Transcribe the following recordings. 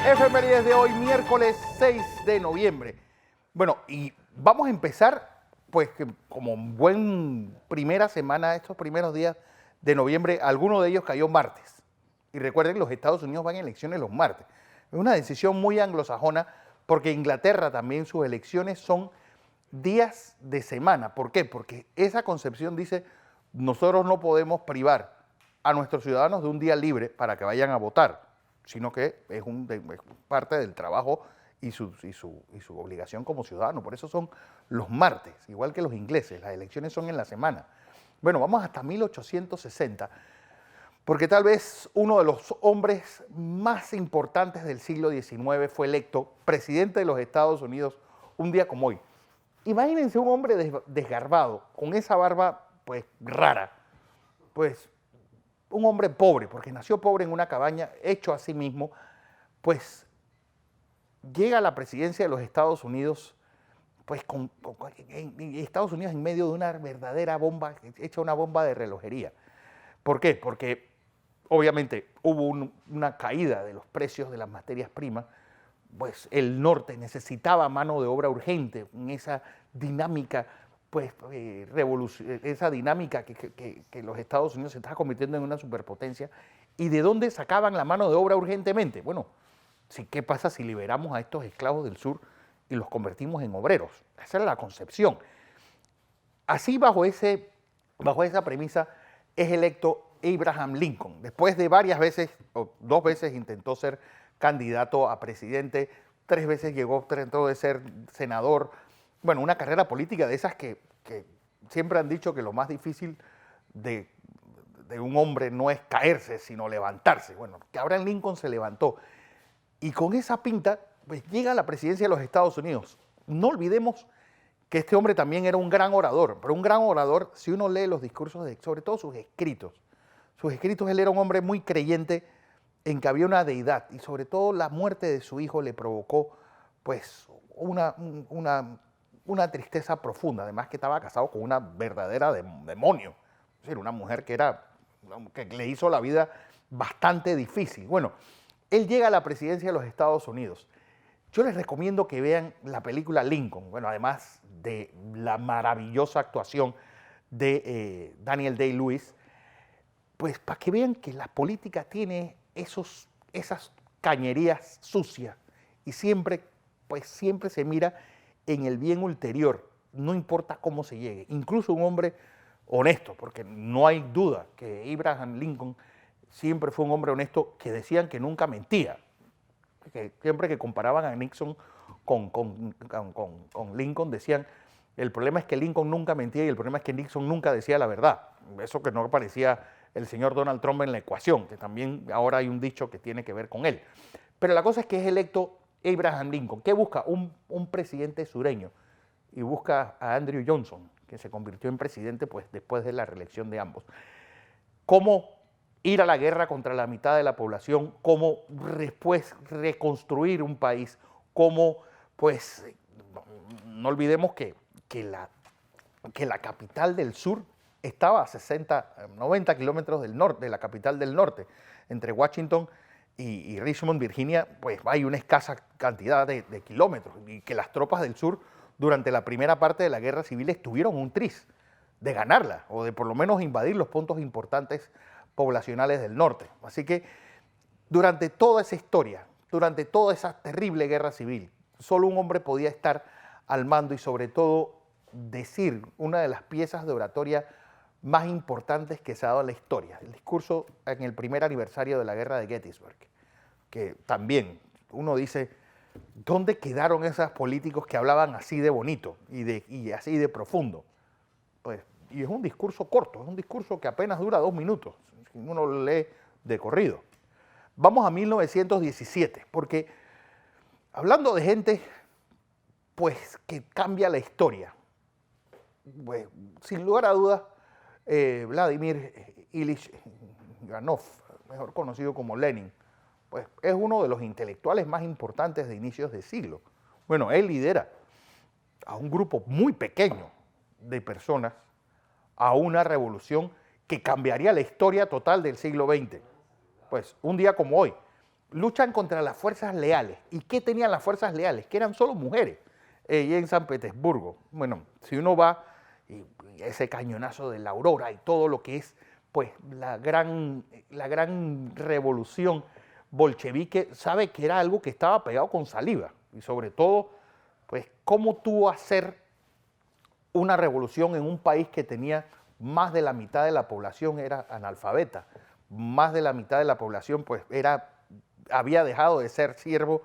Efemérides de hoy, miércoles 6 de noviembre. Bueno, y vamos a empezar, pues, como buen primera semana, estos primeros días de noviembre, alguno de ellos cayó martes. Y recuerden, los Estados Unidos van a elecciones los martes. Es una decisión muy anglosajona, porque Inglaterra también sus elecciones son días de semana. ¿Por qué? Porque esa concepción dice, nosotros no podemos privar a nuestros ciudadanos de un día libre para que vayan a votar, sino que es parte del trabajo y su obligación como ciudadano. Por eso son los martes, igual que los ingleses, las elecciones son en la semana. Bueno, vamos hasta 1860, porque tal vez uno de los hombres más importantes del siglo XIX fue electo presidente de los Estados Unidos un día como hoy. Imagínense un hombre desgarbado, con esa barba pues rara, pues un hombre pobre, porque nació pobre en una cabaña, hecho a sí mismo, pues llega a la presidencia de los Estados Unidos, pues en Estados Unidos en medio de una verdadera bomba, hecha una bomba de relojería. ¿Por qué? Porque obviamente hubo una caída de los precios de las materias primas, pues el norte necesitaba mano de obra urgente en esa dinámica, pues esa dinámica que los Estados Unidos se estaba convirtiendo en una superpotencia. ¿Y de dónde sacaban la mano de obra urgentemente? Bueno, ¿qué pasa si liberamos a estos esclavos del sur y los convertimos en obreros? Esa era la concepción. Así, bajo esa premisa, es electo Abraham Lincoln. Después de varias veces, o 2 veces intentó ser candidato a presidente, 3 veces trató de ser senador. Bueno, una carrera política de esas que siempre han dicho que lo más difícil de un hombre no es caerse, sino levantarse. Bueno, que Abraham Lincoln se levantó. Y con esa pinta, pues llega a la presidencia de los Estados Unidos. No olvidemos que este hombre también era un gran orador, pero un gran orador, si uno lee los discursos, sobre todo sus escritos, él era un hombre muy creyente en que había una deidad, y sobre todo la muerte de su hijo le provocó pues una tristeza profunda, además que estaba casado con una verdadera demonio, es decir, una mujer que le hizo la vida bastante difícil. Bueno, él llega a la presidencia de los Estados Unidos. Yo les recomiendo que vean la película Lincoln, bueno, además de la maravillosa actuación de Daniel Day-Lewis, pues para que vean que la política tiene esas cañerías sucias y siempre se mira en el bien ulterior, no importa cómo se llegue. Incluso un hombre honesto, porque no hay duda que Abraham Lincoln siempre fue un hombre honesto, que decían que nunca mentía. Que siempre que comparaban a Nixon con Lincoln decían, el problema es que Lincoln nunca mentía y el problema es que Nixon nunca decía la verdad. Eso que no aparecía el señor Donald Trump en la ecuación, que también ahora hay un dicho que tiene que ver con él. Pero la cosa es que es electo Abraham Lincoln. ¿Qué busca? Un presidente sureño. Y busca a Andrew Johnson, que se convirtió en presidente pues, después de la reelección de ambos. ¿Cómo ir a la guerra contra la mitad de la población? ¿Cómo después reconstruir un país? ¿Cómo, pues, no olvidemos que la capital del sur estaba a 90 kilómetros del norte, de la capital del norte, entre Washington y Richmond, Virginia, pues hay una escasa cantidad de kilómetros, y que las tropas del sur durante la primera parte de la guerra civil estuvieron un tris de ganarla, o de por lo menos invadir los puntos importantes poblacionales del norte. Así que durante toda esa historia, durante toda esa terrible guerra civil, solo un hombre podía estar al mando y sobre todo decir una de las piezas de oratoria más importantes que se ha dado en la historia, el discurso en el primer aniversario de la guerra de Gettysburg, que también uno dice, ¿dónde quedaron esos políticos que hablaban así de bonito y así de profundo? Pues, y es un discurso corto, es un discurso que apenas dura 2 minutos, si uno lo lee de corrido. Vamos a 1917, porque hablando de gente pues, que cambia la historia, pues, sin lugar a dudas, Vladimir Ilich Lenin, mejor conocido como Lenin, pues es uno de los intelectuales más importantes de inicios de siglo. Bueno, él lidera a un grupo muy pequeño de personas a una revolución que cambiaría la historia total del siglo XX. Pues un día como hoy, luchan contra las fuerzas leales. ¿Y qué tenían las fuerzas leales? Que eran solo mujeres y en San Petersburgo. Bueno, si uno va, y ese cañonazo de la Aurora y todo lo que es pues la gran revolución bolchevique, sabe que era algo que estaba pegado con saliva. Y sobre todo, pues cómo tú hacer una revolución en un país que tenía más de la mitad de la población era analfabeta, más de la mitad de la población pues había dejado de ser siervo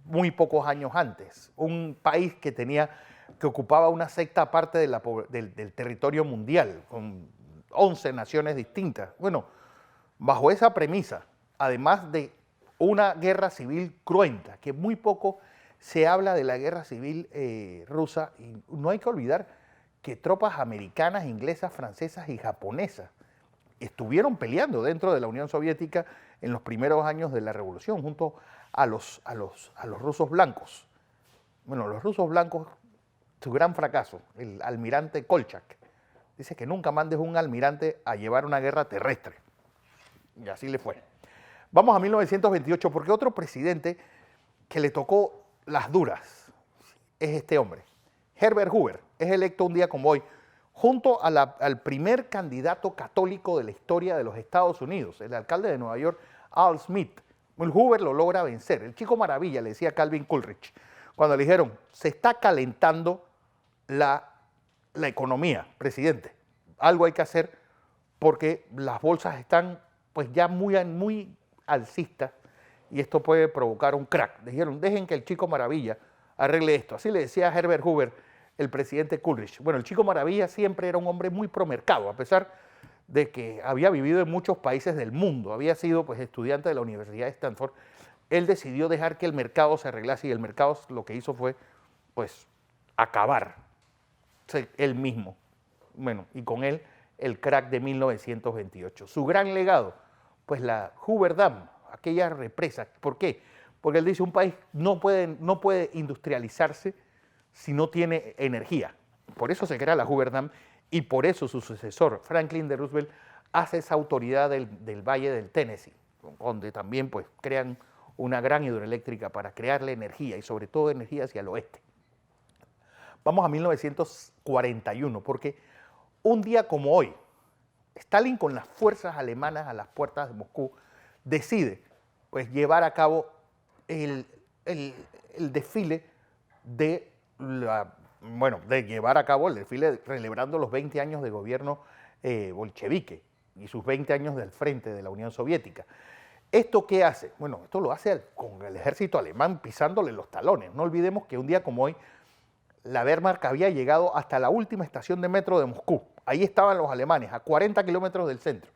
muy pocos años antes, un país que ocupaba una sexta parte del territorio mundial, con 11 naciones distintas. Bueno, bajo esa premisa, además de una guerra civil cruenta, que muy poco se habla de la guerra civil rusa, y no hay que olvidar que tropas americanas, inglesas, francesas y japonesas estuvieron peleando dentro de la Unión Soviética en los primeros años de la revolución, junto a los rusos blancos. Bueno, los rusos blancos, su gran fracaso, el almirante Kolchak, dice que nunca mandes un almirante a llevar una guerra terrestre. Y así le fue. Vamos a 1928, porque otro presidente que le tocó las duras es este hombre. Herbert Hoover es electo un día como hoy, junto al primer candidato católico de la historia de los Estados Unidos, el alcalde de Nueva York, Al Smith. Hoover lo logra vencer. El chico maravilla, le decía Calvin Coolidge, cuando le dijeron, se está calentando la economía, presidente. Algo hay que hacer porque las bolsas están pues ya muy alcistas y esto puede provocar un crack. Dijeron, dejen que el chico maravilla arregle esto. Así le decía a Herbert Hoover, el presidente Coolidge. Bueno, el chico maravilla siempre era un hombre muy promercado, a pesar de que había vivido en muchos países del mundo, había sido pues estudiante de la Universidad de Stanford. Él decidió dejar que el mercado se arreglase y el mercado lo que hizo fue pues acabar él mismo. Bueno, y con él el crack de 1928. Su gran legado, pues la Hoover Dam, aquella represa. ¿Por qué? Porque él dice un país no puede industrializarse si no tiene energía. Por eso se crea la Hoover Dam y por eso su sucesor, Franklin D. Roosevelt, hace esa autoridad del Valle del Tennessee, donde también pues crean una gran hidroeléctrica para crearle energía y sobre todo energía hacia el oeste. Vamos a 1941, porque un día como hoy, Stalin con las fuerzas alemanas a las puertas de Moscú decide pues llevar a cabo el desfile de llevar a cabo el desfile celebrando los 20 años de gobierno bolchevique y sus 20 años del frente de la Unión Soviética. ¿Esto qué hace? Bueno, esto lo hace con el ejército alemán pisándole los talones. No olvidemos que un día como hoy la Wehrmacht había llegado hasta la última estación de metro de Moscú. Ahí estaban los alemanes, a 40 kilómetros del centro.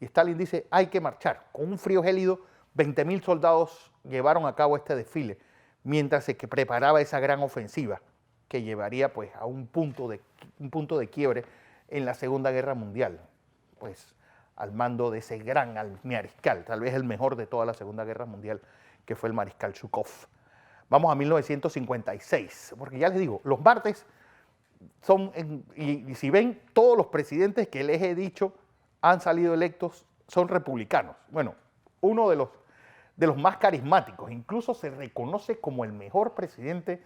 Y Stalin dice, hay que marchar. Con un frío gélido, 20.000 soldados llevaron a cabo este desfile, mientras se preparaba esa gran ofensiva que llevaría pues, a un punto de quiebre en la Segunda Guerra Mundial, pues al mando de ese gran mariscal, tal vez el mejor de toda la Segunda Guerra Mundial, que fue el mariscal Zhukov. Vamos a 1956, porque ya les digo, los martes son, y si ven, todos los presidentes que les he dicho han salido electos son republicanos. Bueno, uno de los más carismáticos, incluso se reconoce como el mejor presidente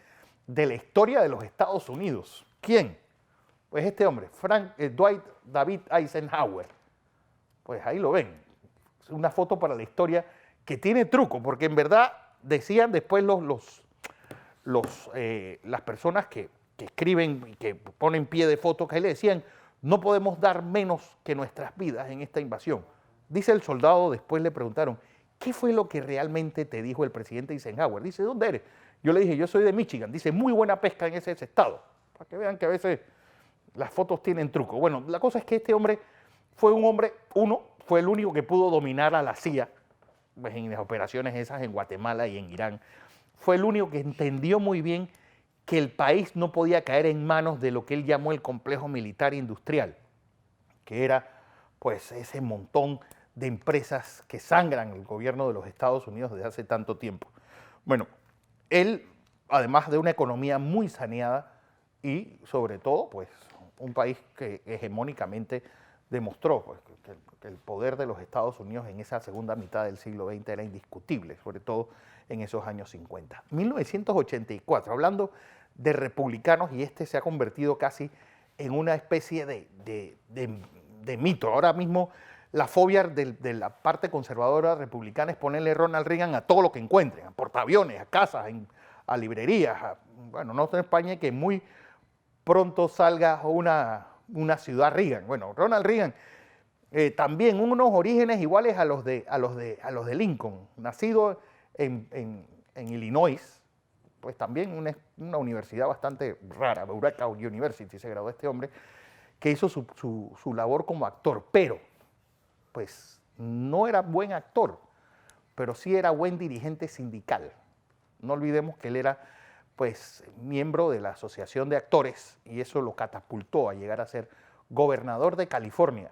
de la historia de los Estados Unidos. ¿Quién? Pues este hombre, Dwight David Eisenhower. Pues ahí lo ven. Es una foto para la historia que tiene truco, porque en verdad decían después las personas que escriben y que ponen pie de foto, que ahí le decían, no podemos dar menos que nuestras vidas en esta invasión. Dice el soldado, después le preguntaron, ¿qué fue lo que realmente te dijo el presidente Eisenhower? Dice, ¿dónde eres? Yo le dije, yo soy de Michigan. Dice, muy buena pesca en ese estado. Para que vean que a veces las fotos tienen truco. Bueno, la cosa es que este hombre fue fue el único que pudo dominar a la CIA pues, en las operaciones esas en Guatemala y en Irán. Fue el único que entendió muy bien que el país no podía caer en manos de lo que él llamó el complejo militar industrial, que era pues ese montón de empresas que sangran el gobierno de los Estados Unidos desde hace tanto tiempo. Bueno, él, además de una economía muy saneada y sobre todo, pues un país que hegemónicamente demostró pues, que el poder de los Estados Unidos en esa segunda mitad del siglo XX era indiscutible, sobre todo en esos años 50. 1984, hablando de republicanos, y este se ha convertido casi en una especie de mito. Ahora mismo la fobia de la parte conservadora republicana es ponerle Ronald Reagan a todo lo que encuentren, a portaaviones, a casas, a librerías, bueno, no en España, que muy pronto salga una ciudad Reagan. Bueno, Ronald Reagan también unos orígenes iguales a los de Lincoln, nacido en Illinois, pues también una universidad bastante rara, Eureka University se graduó este hombre, que hizo su labor como actor, pero pues no era buen actor, pero sí era buen dirigente sindical. No olvidemos que él era pues miembro de la Asociación de Actores y eso lo catapultó a llegar a ser gobernador de California,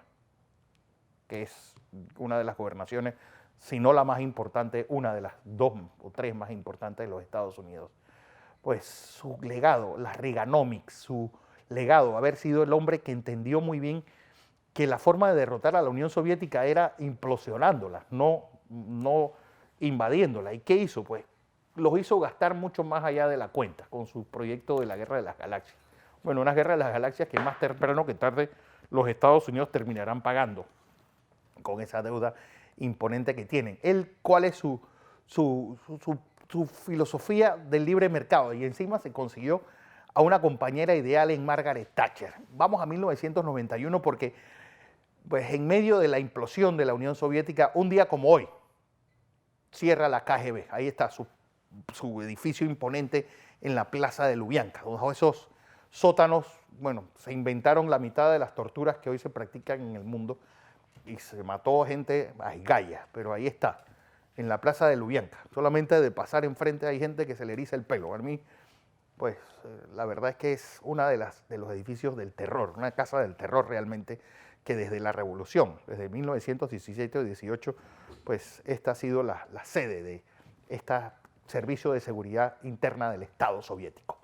que es una de las gobernaciones, si no la más importante, una de las 2 o 3 más importantes de los Estados Unidos. Pues su legado, la Reaganomics, su legado, haber sido el hombre que entendió muy bien que la forma de derrotar a la Unión Soviética era implosionándola, no invadiéndola. ¿Y qué hizo? Pues los hizo gastar mucho más allá de la cuenta con su proyecto de la Guerra de las Galaxias. Bueno, una Guerra de las Galaxias que más temprano que tarde los Estados Unidos terminarán pagando con esa deuda imponente que tienen. ¿Cuál es su filosofía del libre mercado? Y encima se consiguió a una compañera ideal en Margaret Thatcher. Vamos a 1991 porque pues, en medio de la implosión de la Unión Soviética, un día como hoy, cierra la KGB. Ahí está su edificio imponente en la plaza de Lubyanka. Bajo esos sótanos, bueno, se inventaron la mitad de las torturas que hoy se practican en el mundo y se mató gente a gallas, pero ahí está, en la plaza de Lubyanka. Solamente de pasar enfrente hay gente que se le eriza el pelo. A mí, pues, la verdad es que es una de los edificios del terror, una casa del terror realmente, que desde la revolución, desde 1917 o 18, pues esta ha sido la sede de este servicio de seguridad interna del Estado soviético.